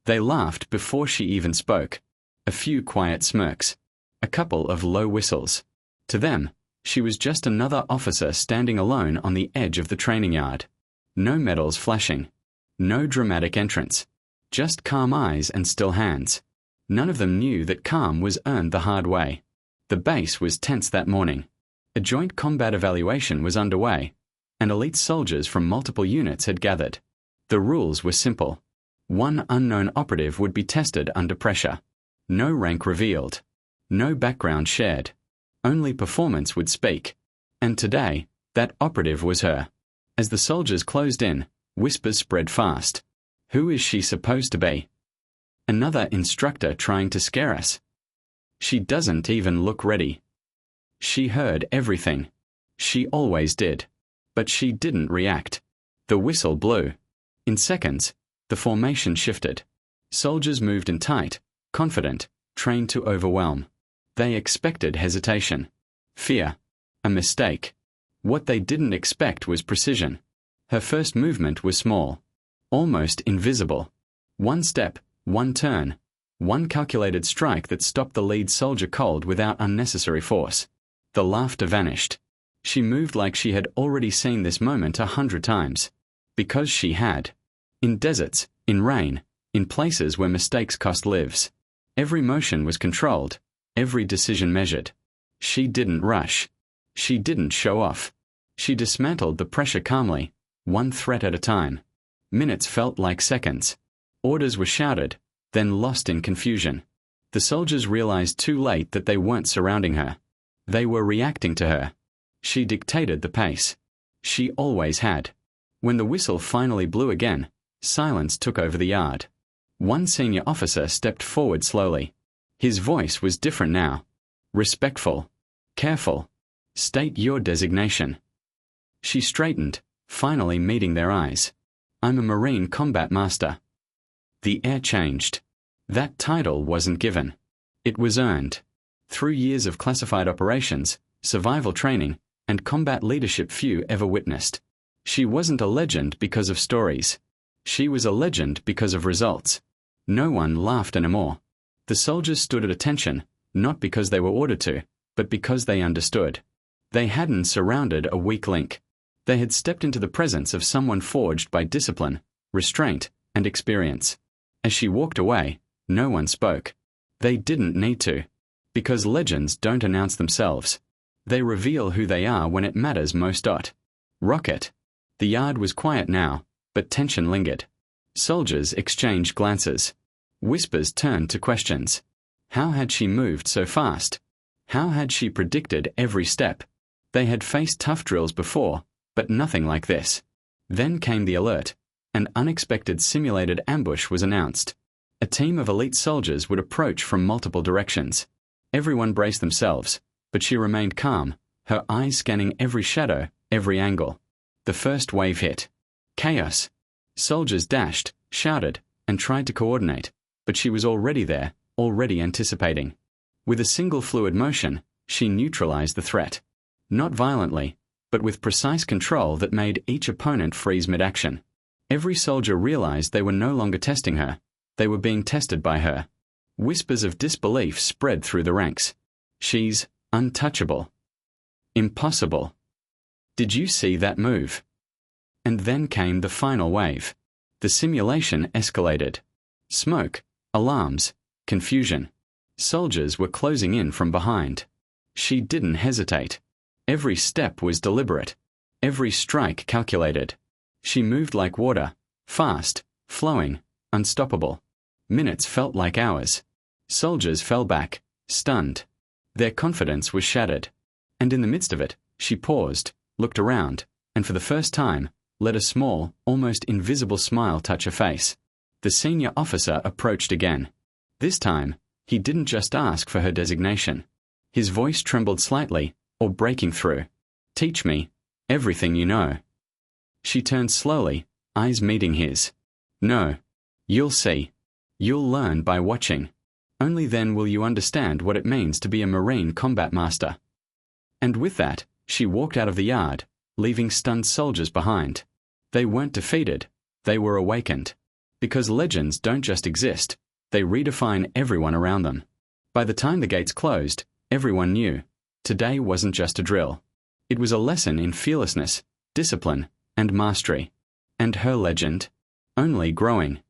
They laughed before she even spoke. A few quiet smirks. A couple of low whistles. To them, she was just another officer standing alone on the edge of the training yard. No medals flashing. No dramatic entrance. Just calm eyes and still hands. None of them knew that calm was earned the hard way. The base was tense that morning. A joint combat evaluation was underway, and elite soldiers from multiple units had gathered. The rules were simple. One unknown operative would be tested under pressure. No rank revealed. No background shared. Only performance would speak. And today, that operative was her. As the soldiers closed in, whispers spread fast. Who is she supposed to be? Another instructor trying to scare us. She doesn't even look ready. She heard everything. She always did. But she didn't react. The whistle blew. In seconds, the formation shifted. Soldiers moved in tight, confident, trained to overwhelm. They expected hesitation. Fear. A mistake. What they didn't expect was precision. Her first movement was small. Almost invisible. One step, one turn. One calculated strike that stopped the lead soldier cold without unnecessary force. The laughter vanished. She moved like she had already seen this moment 100 times. Because she had. In deserts, in rain, in places where mistakes cost lives. Every motion was controlled, every decision measured. She didn't rush. She didn't show off. She dismantled the pressure calmly, one threat at a time. Minutes felt like seconds. Orders were shouted, then lost in confusion. The soldiers realized too late that they weren't surrounding her. They were reacting to her. She dictated the pace. She always had. When the whistle finally blew again, silence took over the yard. One senior officer stepped forward slowly. His voice was different now. Respectful. Careful. State your designation. She straightened, finally meeting their eyes. I'm a Marine Combat Master. The air changed. That title wasn't given. It was earned. Through years of classified operations, survival training, and combat leadership few ever witnessed. She wasn't a legend because of stories. She was a legend because of results. No one laughed anymore. The soldiers stood at attention, not because they were ordered to, but because they understood. They hadn't surrounded a weak link. They had stepped into the presence of someone forged by discipline, restraint, and experience. As she walked away, no one spoke. They didn't need to. Because legends don't announce themselves. They reveal who they are when it matters most. Rocket. The yard was quiet now, but tension lingered. Soldiers exchanged glances. Whispers turned to questions. How had she moved so fast? How had she predicted every step? They had faced tough drills before, but nothing like this. Then came the alert. An unexpected simulated ambush was announced. A team of elite soldiers would approach from multiple directions. Everyone braced themselves, but she remained calm, her eyes scanning every shadow, every angle. The first wave hit. Chaos. Soldiers dashed, shouted, and tried to coordinate, but she was already there, already anticipating. With a single fluid motion, she neutralized the threat. Not violently, but with precise control that made each opponent freeze mid-action. Every soldier realized they were no longer testing her. They were being tested by her. Whispers of disbelief spread through the ranks. She's untouchable. Impossible. Did you see that move? And then came the final wave. The simulation escalated. Smoke, alarms, confusion. Soldiers were closing in from behind. She didn't hesitate. Every step was deliberate. Every strike calculated. She moved like water, fast, flowing, unstoppable. Minutes felt like hours. Soldiers fell back, stunned. Their confidence was shattered. And in the midst of it, she paused, looked around, and for the first time, let a small, almost invisible smile touch her face. The senior officer approached again. This time, he didn't just ask for her designation. His voice trembled slightly, or breaking through. Teach me everything you know. She turned slowly, eyes meeting his. No. You'll see. You'll learn by watching. Only then will you understand what it means to be a Marine Combat Master. And with that, she walked out of the yard, leaving stunned soldiers behind. They weren't defeated. They were awakened. Because legends don't just exist, they redefine everyone around them. By the time the gates closed, everyone knew. Today wasn't just a drill. It was a lesson in fearlessness, discipline, and mastery. And her legend? Only growing.